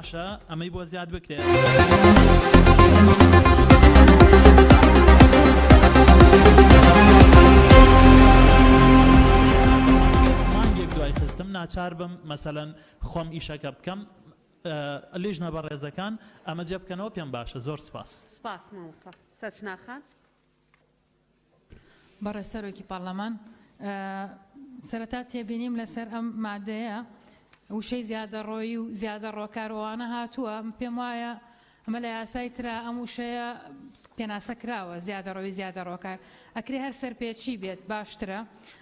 باشە ئەمەی بۆ زیاد بکرێت. مانگێک دوای خستم ناچار بم مەسەلەن خۆم ئیشەکە بکەم لیژنە بە ڕێزەکان ئەمە جێ بکەنەوە پێم باشە. زۆر سپاس. سپاس مامۆستا. سەرچناخان. بەڕێ سەرۆکی پەرلەمان سەرەتا تێبینیم لەسەر ئەم مادەیە وشەی زیادەڕۆیی و زیادە ڕۆکارەوانە هاتووە پێم وایە ئەمە لە یاسای ترا ئەم وشەیە پێناسە کراوە زیادەڕۆیی زیادە ڕۆکار ئەکرێ هەر سەرپێچی بێت باشترە.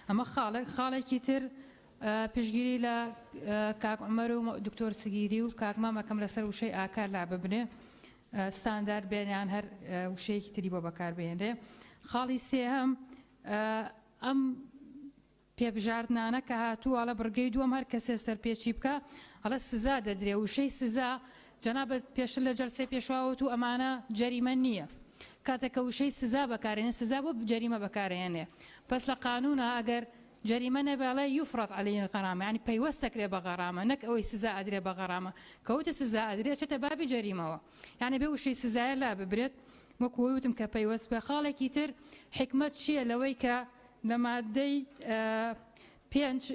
ئەمە خاڵێکی تر پشگیری لە کاک عومەر و دکتۆر سگیری و کاک مامەکەم لەسەر وشەی ئاکار لا ببنێ ستاندارد بێنیان هەر وشەیەکی تری بۆ بەکاربێنرێ. خاڵی سێهەم ئەم پێبژاردنانە کە هاتووە لە بڕگەی دووەم هەر کەسێ سەرپێچی بکە ئەڵە سزا دەدرێ وشەی سزا جەنابەت پێشتر لە جەلسەی پێشواوت و ئەمانە جەریمە نییە کاتێکە وشەی سزا بەکارێنێ سزا بۆ جەریمە بەکارێنێ پس لە قانونە ئەگەر جەریمە نەبێڵێ یوفرەت عەلەیهی غەرامە یعنی پەیوەستەکرێ بە غەرامە نەک ئەوەی سزا ئەدرێ بە غەرامە کەوتە سزا ئەدرێ چێتە بابی جەریمەوە یعنی بێ وشەی سزایە لا ببرێت وەکو وتم کە پەیوەست بێ. خاڵێکی تر حکمت چییە لەوەی کە لە مادەی 5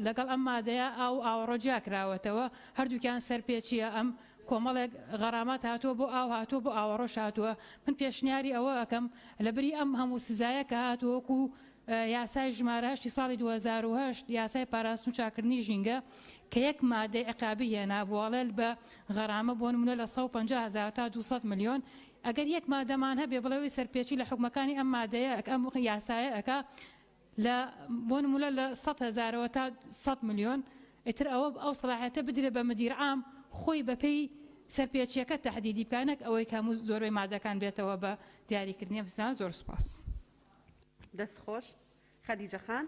لەگەڵ ئەم مادەیە ئەو ئاوڕۆجیا کراوەتەوە هەردووکیان سەرپێچیە ئەم کۆمەڵێک غەرامات هاتووە بۆ ئاو هاتووە بۆ ئاوەڕۆژ هاتووە من پێشنیاری ئەوە ئەەکەم لەبری ئەم هەموو سزایە کە هاتووەکو یاسای ژمارەشتی ساڵی 2008 یاسای پاراستن و چاکردنی ژینگە کە یەک مادەی عقابی هێنا بۆڵێل بە غەرامە بۆ نمونە لە 150,000 تا 200 ملیۆن ئەگەر یەک مادەمان هەبێ بڵێوی سەرپێچی لە حکومەکانی ئەم مادەیە ئەم یاسایە ئەکا لە بۆ نمونە لە 100,000 تا 100 ملیۆن ئیتر ئەو سەلاحیەتە بدرێت بە مدیر عام خۆی بەپێی سەرپێچیەکە تەحدیدی بکانێک ئەوەی کەموو زۆربەی مادەکان بێتەوە بە دیاریکردنی بزان. زۆر سپاس. دەستخۆش. خەدیجە خان.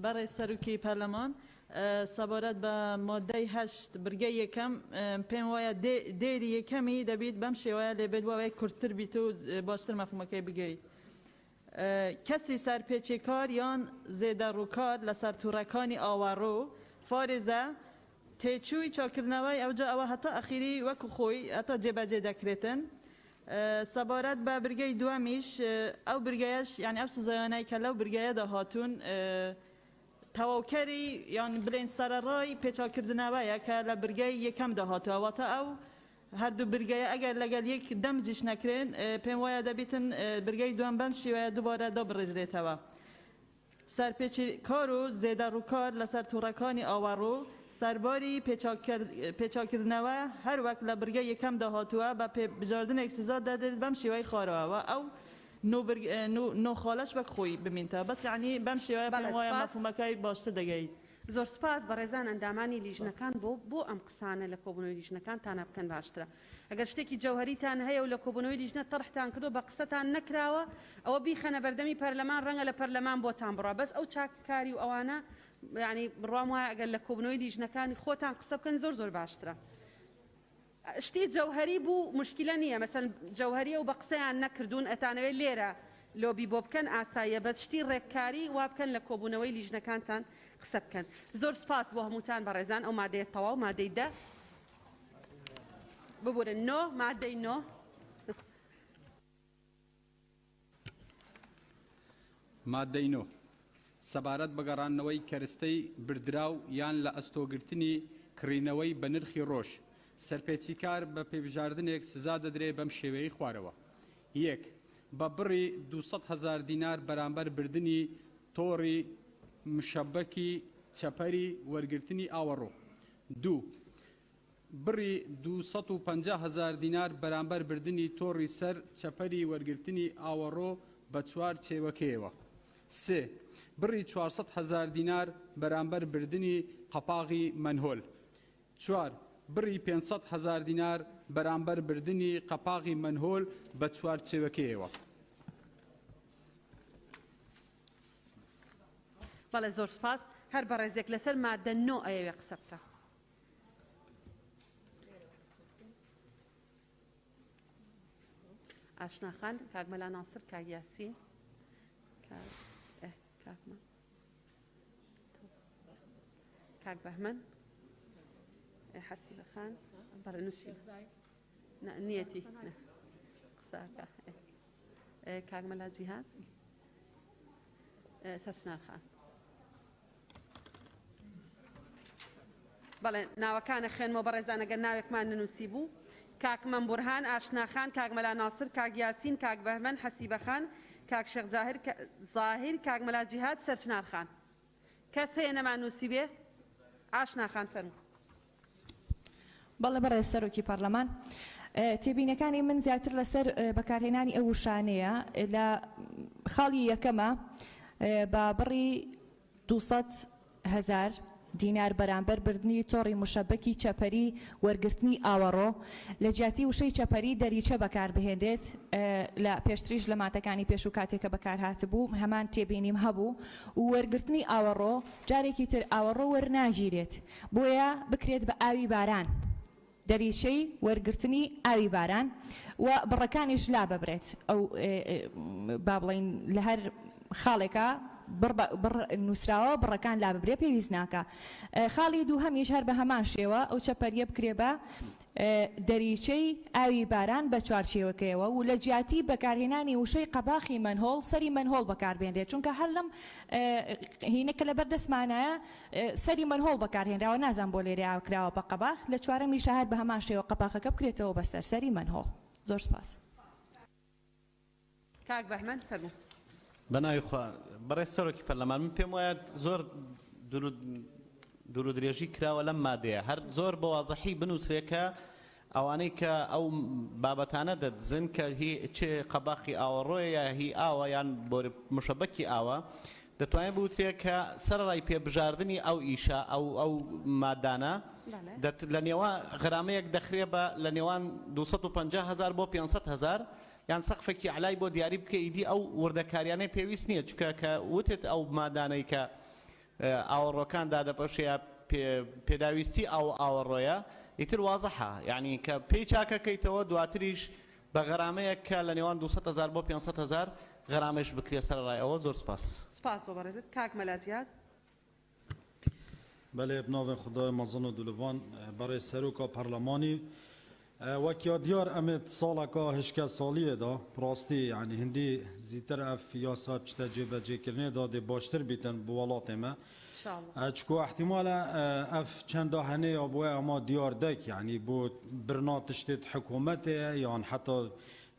بەڕێ سەرۆکی پەرلەمان سەبارەت بە مادەی 8 برگەی یەکەم پێم وایە دێری یەکەمی دەبێت بەم شێوەیە لێبێت وایە کورتتر بیت و باشتر مەفهومەکەی بگەیت. کەسی سەرپێچێکار یان زێدە ڕووکار لەسەر تووڕەکانی ئاوەڕۆ فارێزە تێچووی چاکردنەوەی ئەوجا ئەوە هەتا ئەخیری وەکو خۆی هەتا جێبەجێ دەکرێتن. سەبارەت بە برگەی دووەمیش ئەو برگەیەش یعنی ئەو سزایانەی کە لەو برگەیەدا هاتوون تەواوکەری یان بڵێن سەرەڕای پێچاکردنەوەیە کە لە برگەی یەکەمدا هاتووە واتە ئەو هەردوو برگەیە ئەگەر لەگەل یەک دەمجیش نەکرێن پێم وایە دەبێتن برگەی دووەم بەم شێوەیە دووبارە دابڕێژرێتەوە. سەرپێچکار و زێدە ڕووکار لەسەر تووڕەکانی ئاوەڕۆ سەرباری پێچاکردنەوە هەر وەک لە برگەی یەکەمدا هاتووە بە پێبژاردنێک سزا دەدرێت بەم شێوەی خاڕەوە ئەو نۆ خاڵەش وەک خۆی بمینتە بەس یعنی بەم شێوەیە پێم وایە مەفهومەکەی باشتر دەگەیت. زۆر سپاس بەڕێزان ئەندامانی لیژنەکان بۆ ئەم قسانە لە کۆبوونەوەی لیژنەکان تانە بکەن باشترە. ئەگەر شتێکی جەوهەریتان هەیە و لە کۆبوونەوەی لیژنە تەڕحتان کردو بە قسەتان نەکراوە ئەوە بیخەنە بەردەمی پەرلەمان ڕەنگە لە پەرلەمان بۆتان بڕوا بەس ئەو چاککاری و ئەوانە یعنی بڕوام وایە ئەگەر لە کۆبوونەوەی لیژنەکانی خۆتان قسە بکەن زۆر باشترە. شتی جەوهەری بوو مشکلە نییە مەسەن جەوهەریە و بە قسەیان نەکردوون ئەتانەوێت لێرە لۆبی بۆ بکەن ئاساییە بەس شتی ڕێککاری وا بکەن لە کۆبوونەوەی لیژنەکانتان قسە بکەن. زۆر سپاس بۆ هەمووتان بەڕێزان ئەو مادەیە تەواو مادەی دە ببورن نۆ مادەی نۆ. مادەی نۆ سەبارەت بە گەڕانەوەی کەرستەی بردراو یان لە ئەستۆگرتنی کڕینەوەی بە نرخی ڕۆژ سەرپێچیکار بە پێبژاردنێک سزا دەدرێت بەم شێوەیەی خوارەوە. یەک بە بڕی 200,000 دینار بەرامبەر بردننی تۆڕی مشەبەکی چەپەری وەرگرتنی ئاوەڕۆ. دوو بڕی 250,000 دینار بەرامبەر بردننی تۆڕی سەر چەپەری وەرگرتنی ئاوەڕۆ بە 4 چێوەکەیەوە. سێ بڕی 400,000 دینار بەرامبەر بردننی قەپاغی منهۆل. 4 بڕی 500,000 دینار بەرامبەر بردننی قەپاغی منهۆل بە 4 چێوەکەیەوە. بەڵێ زۆر سپاس. هەر بەڕێزێک لەسەر مادە نۆ ئەیەوێ قسە بکە. ئاشناخان کاک مەلا ناسر کاک یاسین کاک بەهمەن حسيبة خان برنوسي نيتي قساكا كاغملا جهاد سرچنار خان بەڵێ ناوەکانە خوێنمەوە بەڕێزانە گەر ناوێکمان ننووسی بوو کاک مەمبورهان ئاشناخان کاک مەلا ناسر کاک یاسین کاک بەهمەن حەسیبە خان کاک شێخ زاهیر کاک مەلا جیهاد سەرچنار خان کەس هەیە نەمان نووسی بێ ئاشناخان فەرموو بەڵێ بەڕێز سەرۆکی پەرلەمان تێبینەکانی من زیاتر لەسەر بەکارهێنانی ئەو وشانەیە لە خاڵی یەکەمە بە بڕی 200,000 دینار بەرامبەر بردننی تۆڕی مشەبەکی چەپەری وەرگرتنی ئاوەڕۆ لە جیاتی وشەی چەپەری دەریچە بەکاربهێنرێت لە پێشتریش لە ماتەکانی پێش و کاتێکە بەکارهاتبوو هەمان تێبینیم هەبوو و وەرگرتنی ئاوەڕۆ جارێکی تر ئاوەڕۆ وەرناگیرێت بۆیە بکرێت بە ئاوی باران دەریچەی وەرگرتنی ئاوی باران و بڕەکانیش لا ببرێت ئەو با بڵین لە هەر خاڵێکە نووسراوە بڕەکان لا ببرێ پێویست ناکە خاڵی دوو هەمیش هەر بە هەمان شێوە ئەو چەپەریە بکرێ بە دەریچەی ئاوی باران بە چوارچێوەکەیەوە و لە جیاتی بەکارهێنانی وشەی قەباخی منهۆڵ سەری منهۆڵ بەکاربێنرێت چونکە هەر لەم هینەکە لە بەردەستمانایە سەری منهۆڵ بەکارهێنراوە نازان بۆ لێرە ئاوکراوە بە قەباخ لە چوارەمیشە هەر بە هەمان شێوە قەباخەکە بکرێتەوە بەسەر سەری منهۆڵ زۆر سپاس کاک بەهمەن فەرموو بەناویخوا بەڕێز سەرۆکی پەرلەمان من پێم وایە زۆر دوور و درێژی کراوە لەم مادەیە هەر زۆر بە وازەحی بنووسرێکە ئەوانەی کە ئەو بابەتانە دەدزن کە هی چێ قەباقی ئاوەڕۆیە یا هی ئاوە یان بۆ مشەبەکی ئاوە دەتوانێت بوترێت کە سەرڕای پێبژاردننی ئەو ئیشە ئەو مادانە لە نێوان غرامەیەک دەخرێ بە لە نێوان 250,000 بۆ 500,000 یان سەقفێکی علای بۆ دیاری بکە ئیدی ئەو وردەکاریانەی پێویست نییە چکە کە وتت ئەو مادانەی کە ئاوەڕۆکاندا دەپەشەیە پێداویستی ئەو ئاوەڕۆیە ئیتر وازەحە یعنی کە پێی چاکەکەیتەوە دواتریش بە غەرامەیەک کە لە نێوان 200,000 بۆ 500,000 غەرامەش بکرێ سەرڕایەوە زۆر سپاس سپاس بۆ بەڕێزت کاک مەلاتیات بله بناو خدای مزن و دلوان برای سروکا پارلمانی وکیا دیار امید سالا که هشکه سالیه دا پراستی یعنی هندی زیتر اف یاسا چتا جیبه جیکرنه دا دی باشتر بیتن بوالات ما چکو احتمال اف چند هنه ابوه اما دیار دک یعنی بود برنا تشتید حکومت یان حتی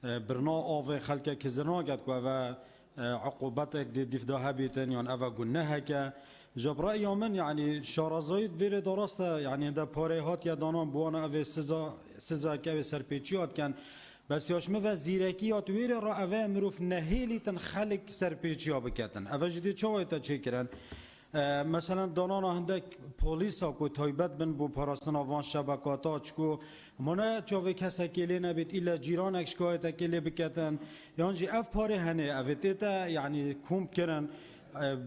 برنا آوه خلقه که زرناگد که و عقوبتك دي دفدها بيتن يعني أفا قلناها ك جبرأي يومن يعني شارزايد فيري دراسته يعني ده باريهات يا دانان بوانا أفا سزا كأفا سرپيچيات كان بس ياش مفا زيركيات ويري را أفا مروف نهيلي تنخلق سرپيچيا بكتن أفا جدي چاوه تا چه کرن مثلا دانانا هندك پولیسا کو تایبت بن بو پاراستنا وان شبکاتا چکو منا چاوه کسا کلی نبید ایلا جیرانک شکایت کلی بکتن یعنی اف پاره هنه اوتیتا یعنی کوم کرن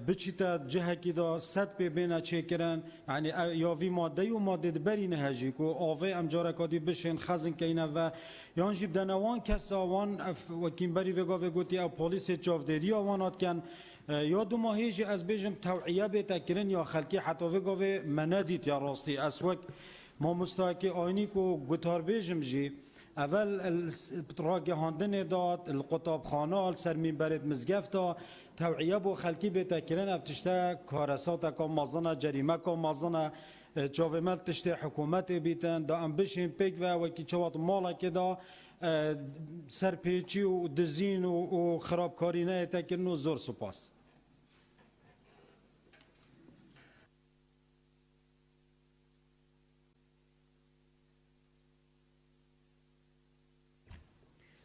بچیتا جهه کی دا صد به بینه چه کرن یعنی یا وی ماده و ماده بری نهجی کو آوه امجاره کادی بشین خزن کینه و یعنی بدنوان کسا وان اف وکیم بری وگاوه گوتی او پولیس چاوداری آوانات کن یا دو ماهیجی از بیشم توعیه بتکرین یا خلکی حتی وگاوه مندید یا راستی اسوک ما مستحقی آینی کو گتار بیشم جی اول راگه هاندن داد القطاب خانال سرمین برد مزگفتا توعیه بو خلکی بتکرین افتشته کارسات که مازنه جریمه که مازنه چاوه مل تشته حکومت بیتن دا ام بشین پیک و وکی چوات مالا که دا سرپیچی و دزین و خرابکاری نه تکرین و زور سپاس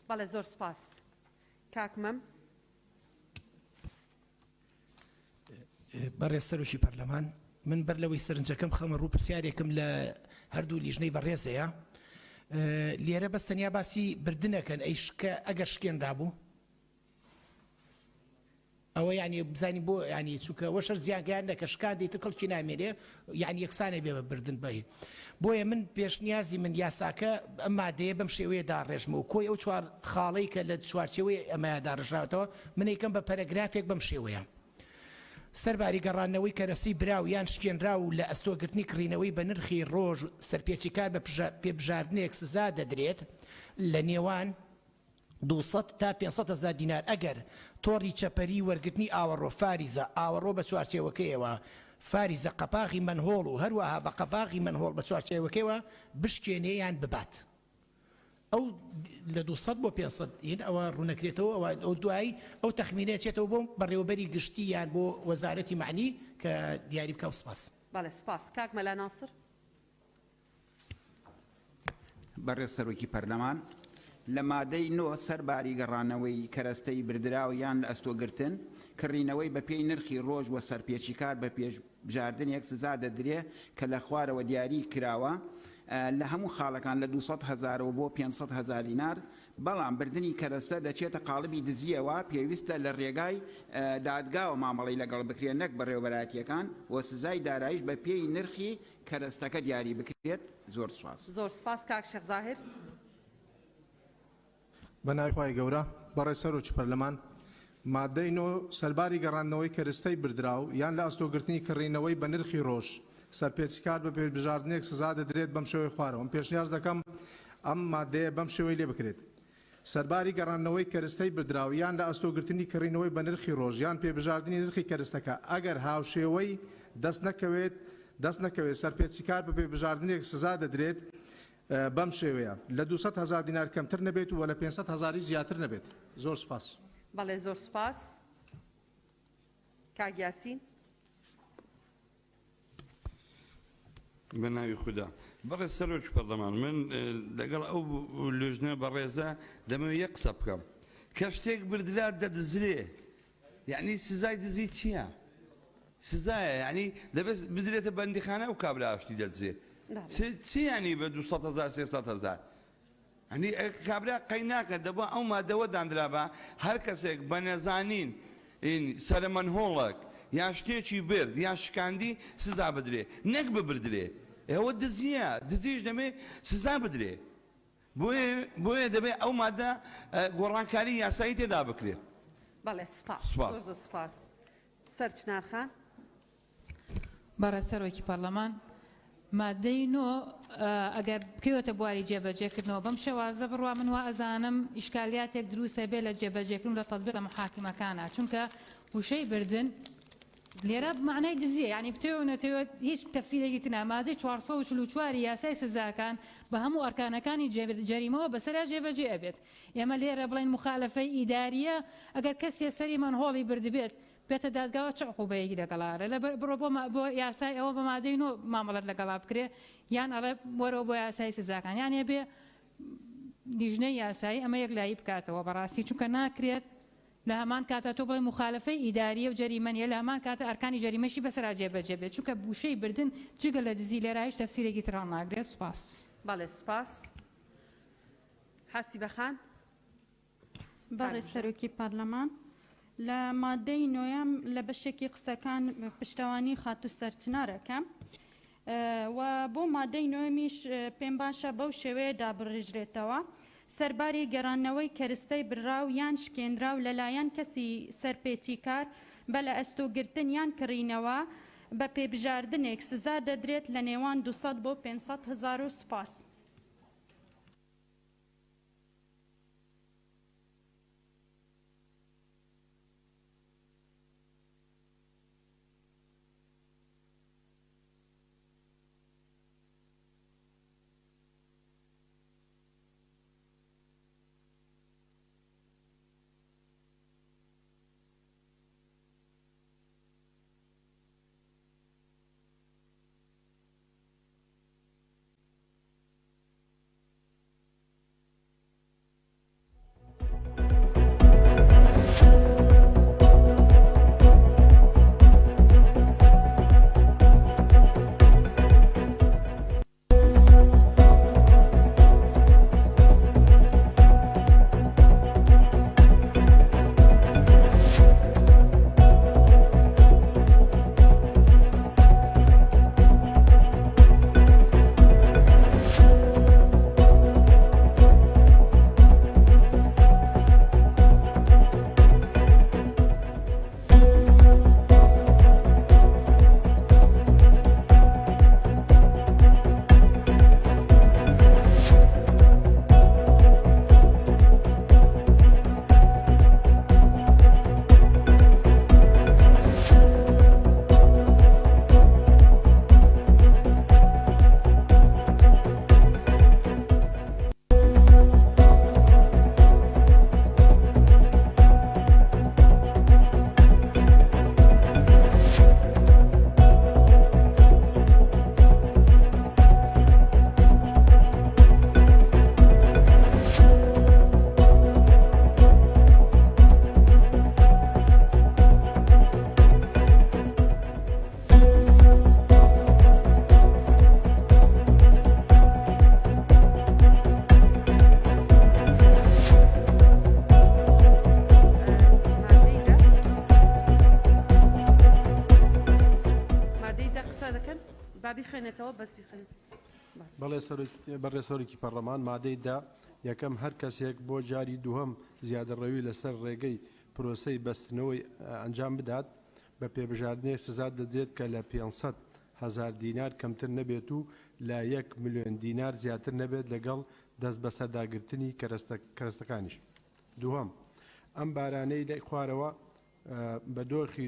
بەڵێ زۆر سپاس کاکمەم بەڕێز سەرۆکی پەرلەمان من بەر لەوەی سەرنجەکەم خەمە ڕوو پرسیارێکم لە هەردوو لیژنەی بەڕێزەیە لێرە بەس تەنیا باسی بردنەکەن ئەگەر شکێنرا بوو ئەوە یعنی بزانین بۆ ینی چووکە وەشەر زیانگەیان نەکە شکان دەیتر کەڵکی نامێنێ یعنی یەکسانە بێ بە بردن بەهی بۆیە من پێشنیازی من یاساکە ئەم مادەیە بەم شێوەیە داڕێژمەوە کۆی ئەو چوار خاڵەی کە لە چوارچێوەی ئەمەیە داڕژراوەتەوە من یەکەم بە پەرەگرافێک بەم شێوەیە سەرباری گەڕانەوەی کەرەسی براو یان شکێنرا و لە ئەستۆگرتنی کڕینەوەی بە نرخی ڕۆژ سەرپێکی کار بە پێبژاردنێک سزا دەدرێت لە نێوان 200 تا 500 هزار دینار ئەگەر تۆڕی چەپەری وەرگرتنی ئاوەڕۆ فاریزە ئاوەڕۆ بە چوارچێوەکەیەوە فاریزە قەپاغی منهۆڵ و هەروەها بە قەپاغی منهۆڵ بە چوارچێوەکەیەوە بشکێنێیان ببات ئەو لە 200 بۆ 500 هین ئەوە ڕوونەکرێتەوە ئەو دوایی ئەو تەخمینەیە چێتەوە بۆ بەڕێوەبەری گشتی یان بۆ وەزارەتی معنی کە دیاری بکە و سپاس بەڵێ سپاس کاک مەلا ناسر بەڕێز سەرۆکی پەرلەمان لە مادەی 9 سەرباری گەڕانەوەی کەرەستەی بردراو یان لە ئەستۆگرتن کڕینەوەی بە پێی نرخی ڕۆژ وە سەرپێچی کار بە پێشبژاردنێک سزا دەدرێ کە لە خوارەوە دیاری کراوە لە هەموو خاڵەکان لە 200 هزارەوە بۆ 500 هزار دینار بەڵام بردننی کەرەستە دەچێتە قاڵبی دزیەوە پێویستە لە ڕێگای دادگاوە مامەڵی لەگەڵ بکرێت نەک بەڕێوەبەراتیەکان و سزای دارایش بە پێی نرخی کەرەستەکە دیاری بکرێت زۆر سواس زۆر سپاس کاک شێخ زاهر بەنایخوای گەورە بەڕێز سەرۆکی پەرلەمان مادەی 9 سەرباری گەڕاندنەوەی کەرەستەی بردراو یان لە ئەستۆگرتنی کڕینەوەی بە نرخی ڕۆژ سەرپێچی کار بە پێشبژاردنێک سزا دەدرێت بەم شێوەی خوارەوە پێشنیاز دەکەم ئەم مادەیە بەم شێوەی لێ بکرێت سەرباری گەڕاندنەوەی کەرەستەی بردراو یان لە ئەستۆگرتنی کڕینەوەی بە نرخی ڕۆژ یان پێبژاردننی نرخی کەرەستەکە ئەگەر هاوشێوەی دەست نەکەوێت سەرپێچی کار بە پێبژاردنێک سزا دەدرێت بەم شێوەیە لە 200 هزار دینار کەمتر نەبێت و لە 500 هزاری زیاتر نەبێت زۆر سپاس بەڵێ زۆر سپاس کاک یاسین بەناوی خوددا بەڕێز سەرۆکی پەرلەمان من لەگەڵ ئەو لوژنە بەڕێزە دەمەوێت یەک قسە بکەم کە شتێک بردرا دەدزرێ یعنی سزای دزی چییە؟ سزایە یعنی دەبێت بدرێتە بەندیخانە و کابرا ئاشتی دەدزێ چی ینی بە 200 هزار 300 هزار ئەنی کابرا قەی ناکە دەبووە ئەو مادەوە دانرابە هەر کەسێک بە نەزانین سەرمەنهۆڵک یان شتێکی برد یان شکاندی سزا بدرێ نەک ببردرێ ئێوە دزیە دزیش دەمێ سزا بدرێ بۆیە دەبێت ئەو مادە گۆڕانکاری یاسایی تێدا بکرێت بەڵێ سپاس زۆر سپاس سەر چنارخان بەڕێز سەرۆکی پەرلەمان مادەی 9 ئەگەر بکەوێتە بواری جێبەجێکردنەوە بەم شێوازە بڕوا من وا ئەزانم ئیشکالیاتێک دروستە بێ لە جێبەجێکردن لە تەطبیق لە محاکمەکانە چونکە وشەی بردن لێرە بمعنای دزیە یعنی بتەوێت نەتەوێت هیچ تەفسیرێکی تر مادەی 444 یاسای سزاکان بە هەموو ئەرکانەکانی جەریمەوە بەسەرا جێبەجێ ئەبێت ئێمە لێرە بڵین مخالفەی ئیداریە ئەگەر کەسێ سەری منهۆڵی بردبێت بێتە دادگاوە چ عقوبەیەکی لەگەڵارە لە بڕۆ بۆ یاسای ئەوە بە مادەی 9 مامەڵەت لەگەڵا بکرێ یان ئەڵێ وەرەوە بۆ یاسای سزاکان یان بێ لیژنەی یاسایی ئەمە یەک لایی بکاتەوە بەڕاستی چونکە ناکرێت لە هەمان کاتە تۆ بڵێ مخالفەی ئیداریە و جەریمەنیە لە هەمان کاتە ئەرکانی جەریمەشی بەسەرا جێبەجێ بێت چونکە بوشەی بردن جگە لە دزی لێرە هیچ تەفسیرێکی تران ناگرێت سوپاس بەڵێ سپاس حەسی بەخان بەڕێز سەرۆکی پەرلەمان لە مادەی نۆیەم لە بەشێکی قسەکان پشتەوانی خاتو سەرچنارەکەم و بۆ مادەی نۆیەمیش پێم باشە بەو شێوەیە دابڕێژرێتەوە سەرباری گەڕانەوەی کەرستەی براو یان شکێنراو لەلایەن کەسی سەرپێچی کار بە لە ئەستۆگرتن یان کڕینەوە بە پێبژاردنێک سزا دەدرێت لە نێوان 200 بۆ 500 هزار و سپاس بێتەوە بەس بیخەن بەڕێسەرێکی پەرلەمان مادەی دا یەکەم هەر کەسێک بۆ جاری دووهەم زیادەڕەوی لەسەر ڕێگەی پرۆسەی بەستنەوەی ئەنجام بدات بە پێبژاردنەیە سزا دەدرێت کە لە 500,000 دینار کەمتر نەبێت و لا 1 ملیۆن دینار زیاتر نەبێت لەگەڵ دەست بە سەرداگرتنی کەرەستەکانیش. دووهەم ئەم بارانەی لای خوارەوە بە دۆخی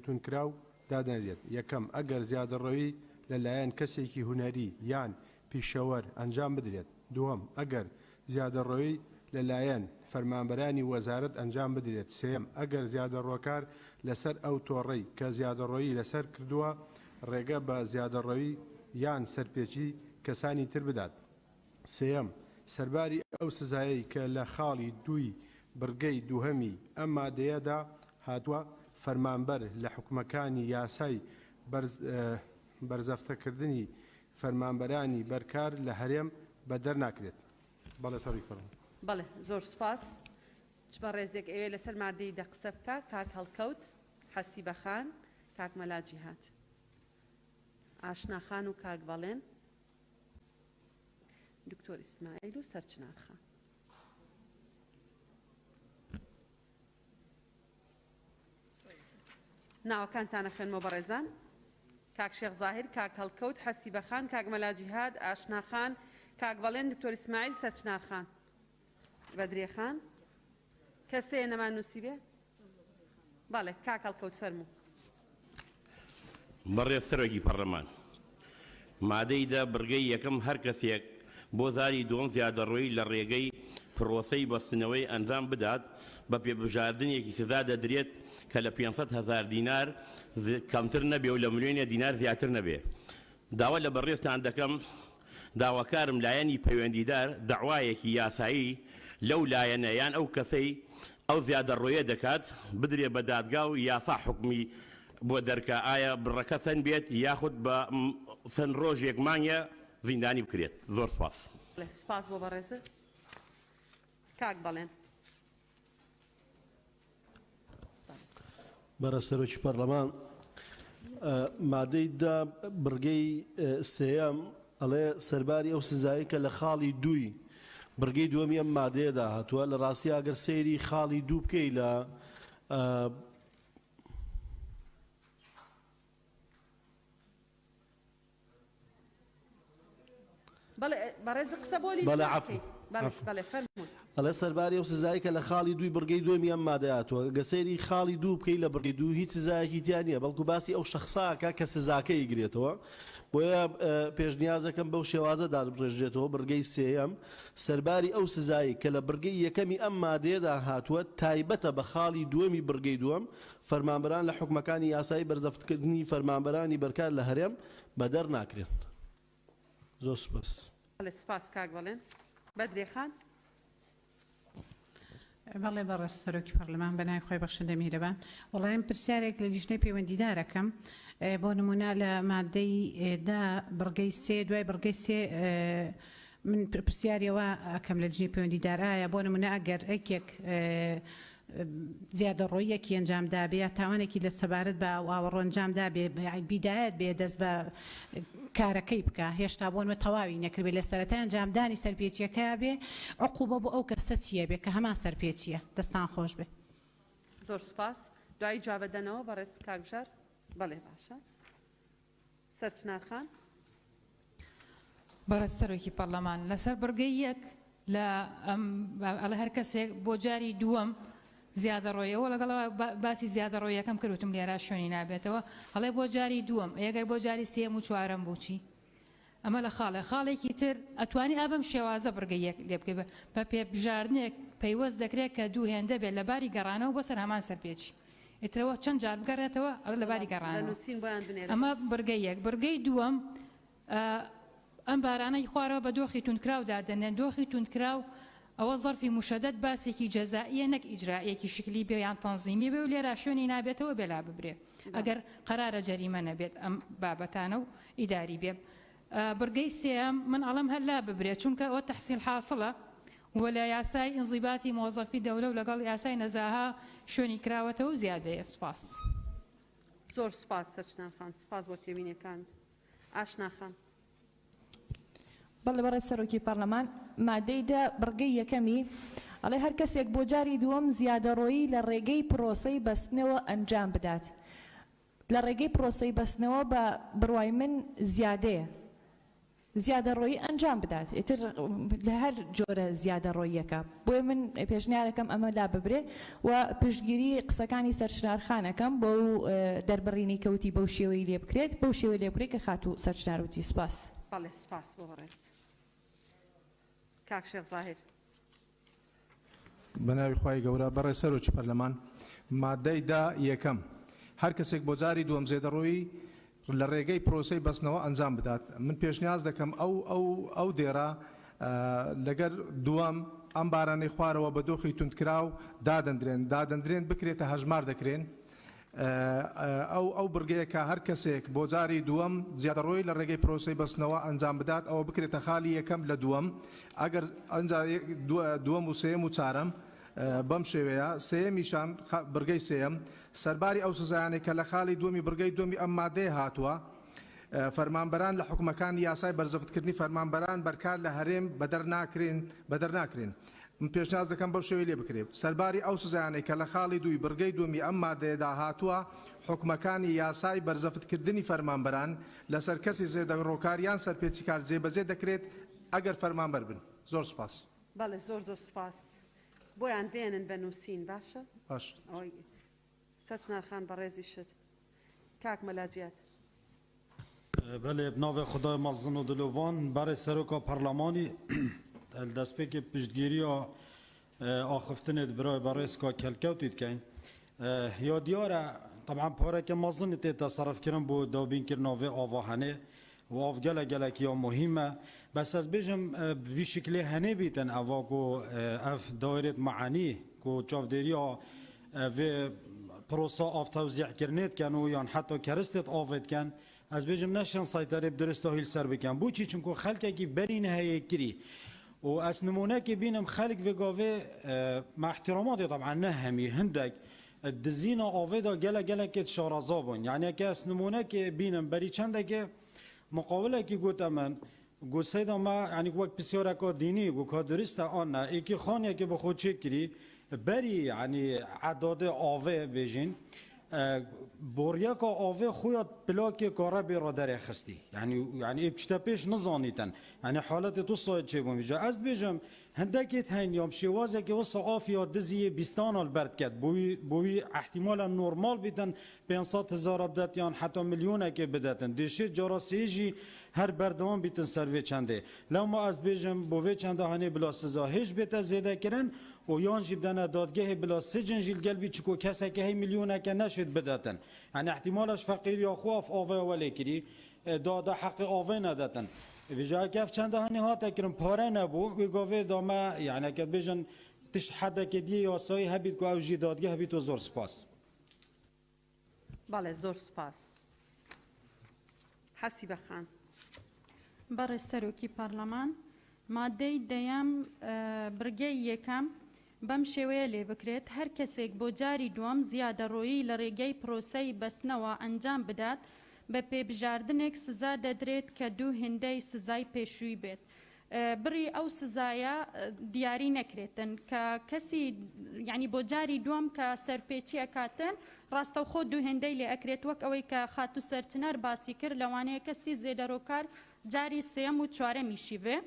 تونکراو دادەنێت. یەکەم ئەگەر زیادەڕەوی لەلایەن کەسێکی هونەری یان پیشەوەر ئەنجام بدرێت. دووەم ئەگەر زیادەڕەوی لەلایەن فەرمانبەرانی وەزارەت ئەنجام بدرێت. سێم ئەگەر زیادەڕۆکار لەسەر ئەو تۆڕەی کە زیادەڕەوی لەسەر کردووە ڕێگە بە زیادەڕەوی یان سەرپێچی کەسانی تر بدات. سێم سەرباری ئەو سزایەی کە لە خاڵی دووی بڕگەی دووهەمی ئەم مادەیەدا هاتووە فەرمانبەر لە حکومەکانی یاسای بەرزەفتەکردنی فەرمانبەرانی بەرکار لە هەرێم بە دەرناکرێت. بەڵێ سەری کڕم. بەڵێ زۆر سپاس. چ بە ڕێزێک ئەوێ لەسەر مادەی دە قسە بکە کاک هەڵکەوت حەسیبەخان کاک مەلاجی هات ئاشناخان و کاک بەڵێن دکتۆر ئیسماعیل و سەرچنارخان. ناوەکانتانە خوێنمەوە بەڕێزان. کاک شێخ زاهیر کاک هەڵکەوت حەسیبەخان کاک مەلاجی هات ئاشناخان کاک بەڵێن دکتۆر ئیسماعیل سەرچنارخان. بەدرێخان کەسەیە نەمان نووسی بێ؟ بەڵێ کاک هەڵکەوت فەرموو. بەڕێستەرۆکی پەرلەمان مادەیدا بڕگەی یەکەم هەر کەسێک بۆ زاری دووەم زیادەڕۆیی لە ڕێگەی پرۆسەی بەستنەوەی ئەنجام بدات بە پێبژاردنێکی سزا دەدرێت کە لە 500,000 دینار کەمتر نەبێ و لە ملیۆنە دینار زیاتر نەبێ. داوا لە بەڕێستان دەکەم داواکارم لایەنی پەیوەندیدار دەعوایەکی یاسایی لەو لایەنە یان ئەو کەسەی ئەو زیادەڕۆیە دەکات بدرێ بە دادگا و یاسا حکمی بۆ دەرکە ئایا بڕەکە سند بێت یاخود بە چەند ڕۆژێک مانگە زیندانی بکرێت. زۆر سپاس. سپاس بۆ بەڕێزت. کاک بەڵێن. بەرەسەرۆکی پەرلەمان مادەی دا بڕگەی سێەم ئەڵێ سەرباری ئەو سزایی کە لە خاڵی دووی بڕگەی دووەمی ئەم مادەیەدا هاتووە لە ڕاستی ئەگەر سەیری خاڵی دوو بکەی لە بەڕێز قسە بۆ ئەڵێ سەرباری ئەو سزایی کە لە خاڵی دووی بڕگەی دووەمی ئەم مادەیاتوە گەسەری خاڵی دوو بکەی لە بڕگەی دوو هیچ سزایەکی تیان نییە بەڵکو باسی ئەو شەخساکە کە سزاکەی گرێتەوە. بۆیە پێشنیازەکەم بەو شێوازەدا بڕێژێتەوە بڕگەی سێەم سەرباری ئەو سزایی کە لە بڕگەی یەکەمی ئەم مادەیەدا هاتووە تایبەتە بە خاڵی دووەمی بڕگەی دووەم فەرمانبەران لە حکومەکانی یاسایی بەرزەفتکردنی فەرمانبەرانی بەرکار لە هەرێم بە دەرناکرێن. زۆر سپاس. سپاس کاک بەڵێن. بەدرێخان. بەڵێ بەڕێستەرۆکی پەرلەمان بەنای خۆی بەخشندە میرەبان وەڵام پرسیارێک لە لیژنەی پەیوەندیدارەکەم بۆ نمونە لە مادەی دا بڕگەی سێ دوای بڕگەی سێ من پرسیاریەوە ئەکەم لە لیژنەی پەیوەندیدار ئایا بۆ نمونە ئەگەر ئەکێک زیادەڕۆیەکی ئەنجامدا بێ تاوانێکی لە سەبارەت بە ئاوەڕۆ ئەنجامدا بێ بیدایەت بێ دەست بە کارەکەی بکە هێشتا بۆنمە تەواوی نەکردێ لە سەرەتای ئەنجامدانی سەرپێچیەکە بێ عقوبە بۆ ئەو کەسە چییە بێ کە هەمان سەرپێچیە دەستان خۆش بێ. زۆر سپاس. دوایی جوابەدەنەوە بەڕێز کاکژار. بەڵێ باشە. سەرچنارخان. بەڕێستەرۆکی پەرلەمان لەسەر بڕگەی یەک لە هەر کەسێک بۆ جاری دووەم زیادەڕۆیەوە لەگەڵەوە باسی زیادەڕۆیەکەم کردوتم لێرا شوێنی نابێتەوە هەڵێ بۆ جاری دووەم ئەگەر بۆ جاری سێم و چوارەم بۆچی ئەمە لە خاڵێکی تر ئەتوانی ئابم شێوازە بڕگەیەک لێ بکەی بە پێبژاردنێک پەیوەست دەکرێت کە دوو هێندە بێت لە باری گەڕانەوە بەسەر هەمان سەرپێچی ئیترەوە چەند جار بگەڕێتەوە لە باری گەڕانەوە ئەمە بڕگەیەک. بڕگەی دووەم ئەم بارانەی خوارەوە بە دۆخی تونکراودا دەنێن دۆخی تونکراو ئەوە زەرفی مشەدەت باسێکی جەزائیە نەک ئیجرائیەکی شکلی بێ یان تەنزیمی بێ و لێرا شوێنی نابێتەوە بێلا ببرێ ئەگەر قەرارە جەریمە نەبێت ئەم بابەتانە و ئیداری بێ. بڕگەی سێەم من ئەڵەم هەللا ببرێت چونکە ئەوە تەحسیل حاصلە و لە یاسای ئینزیباتی مۆزەفی دەولە و لەگەڵ یاسای نەزاها شوێنی کراوەتەوە و زیادەیە. سپاس. زۆر سپاس سەرچنارخان. سپاس بۆ تێبینیەکان. ئاشنا خان بەڵێ بەڕێز سەرۆکی پەرلەمان مادەی دا بڕگەی یەکەمی ئەڵێ هەر کەسێک بۆ جاری دووەم زیادەڕۆیی لە ڕێگەی پرۆسەی بەستنەوە ئەنجام بدات لە ڕێگەی پرۆسەی بەستنەوە بە بڕوای من زیادەیە زیادەڕۆیی ئەنجام بدات ئیتر لە هەر جۆرە زیادەڕۆییەکە بۆی من پێشنیارەکەم ئەمە لا ببرێ و پشتگیری قسەکانی سەرشنارخانەکەم بۆ دەربڕینی کەوتی بەو شێوەی لێ بکرێت بەو شێوەی لێ بکرێت کە خاتوو سەرشناروتی سوپاس بەڵێ سوپاس بۆ بەڕێز کاک شێخ زاهیر بەناوی خوای گەورە بەڕێز سەرۆکی پەرلەمان مادەی دا یەکەم هەر کەسێک بۆ جاری دووەم زێدەڕۆیی لە ڕێگەی پرۆسەی بەستنەوە ئەنجام بدات من پێشنیاز دەکەم ئەو دێرە لەگەر دووەم ئەم بارانەی خوارەوە بە دۆخی توندکراو دادەندرێن بکرێتە هەژمار دەکرێن ئەو بڕگەیەکە هەر کەسێک بۆ جاری دووەم زیادەڕۆی لە ڕێگەی پرۆسەی بەستنەوە ئەنجام بدات ئەوە بکرێتە خاڵی یەکەم لە دووەم ئەگەر دووەم و سێم و چارەم بەم شێوەیە سێمیشان بڕگەی سێم سەرباری ئەو سزایانێک کە لە خاڵی دووەمی بڕگەی دووەمی ئەم مادەیە هاتووە فەرمانبەران لە حکومەکانی یاسای بەرزەفتکردنی فەرمانبەران بەرکار لە هەرێم بەدەر ناکرێن من پێشنیاز دەکەم بەو شێوەی لێ بکرێت سەرباری ئەو سزایانەی کە لە خاڵی دووی بڕگەی دووەمی ئەم مادەیەدا هاتووە حکومەکانی یاسای بەرزەفتکردنی فەرمانبەران لەسەر کەسی زێدەڕۆکاریان سەرپێچیکار جێبەجێ دەکرێت ئەگەر فەرمانبەر بن زۆر سوپاس بەڵێ زۆر سوپاس بۆیان بێنن بە نووسین باشە باش سەرچنارخان بەڕێزی شت کاک مەلاجیات بله بناو خدای مزن و دلوان برای سروکا پارلمانی دستپیک پشتگیری و آخفتنت برای سکا کلکوتید کن یا دیاره طبعا پاره که مزن تی تصرف کردن بو دابین کردن و آواهنه و آفگل گلک یا مهمه بس از بیشم وی شکلی هنه بیتن اوا کو اف دایرت معانی کو چافدری و پروسا آف توزیع کردنت کن و یا حتی کرستت آفت کن از بیشم نشان سایتاری بدرسته هیل سر بکن بو چی چون کو خلقه کی برین هایی کری و از نمونه که بینم خلق و گاوه مع احترامات طبعا نه همی هندک دزین آوه دا گله که شارزابون یعنی که از نمونه که بینم بری چنده که مقابله که گوتم من گوت سیدا ما یعنی وقت بسیار که دینی گو که درسته آن نه ایکی خانیه که به خود چکری بری یعنی عداد آوه بیجین بوریا که آوه خویت بلا که کاره برادر خستی یعنی ابچتا پیش نزانیتن یعنی حالت تو ساید چه بومیجا از بیجم هندکت هین یام شوازه که واسه آفیا دزی بیستان البرد کد بوی احتمالا نورمال بیتن 500,000 بدت یا حتی میلیونه که بدتن دیشه جاراسیجی هر بردوان بیتن سروی چنده لما از بیجم بوی چنده هنی بلا سزا هیچ بیت زیده کرن و یان جیبدن دادگاه بلا سجن جیل قلبی چکو کسا که هی میلیونه که نشد بدتن یعنی احتمالش فقیر یا خواف آوه ولی کری داده حق آوه ندتن ویجا کف چنده هنی ها تکرم پاره نبو وی گاوه دامه یعنی که بیجن تش حده که دیه یاسایی هبید که او جی دادگاه هبید و زور سپاس بله زور سپاس حسی بخان بەڕێز سەرۆکی پەرلەمان مادەی دەیەم بڕگەی یەکەم بەم شێوەیە لێ بکرێت هەر کەسێک بۆ جاری دووەم زیادەڕۆیی لە ڕێگەی پرۆسەی بەستنەوە ئەنجام بدات بە پێبژاردنێک سزا دەدرێت کە دوو هێندەی سزای پێشووی بێت بڕی ئەو سزایە دیاری نەکرێتن کە کەسی یعنی بۆ جاری دووەم کە سەرپێچی ئەکاتن ڕاستەوخۆ دوو هێندەی لێ ئەکرێت وەک ئەوەی کە خاتو سەرچنەر باسی کرد لەوانەیە کەسی زێدەڕۆکار جاری سێم و چوارەمیشی بێ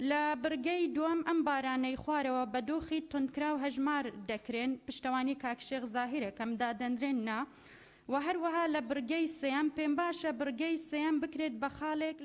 لە بڕگەی دووەم ئەم بارانەی خوارەوە بە دۆخی تونکراو هەژمار دەکرێن پشتەوانی کاکشێخ زاهیرە کەم دادەندرێن نا و هەروەها لە بڕگەی سێم پێم باشە بڕگەی سێم بکرێت بە خاڵێک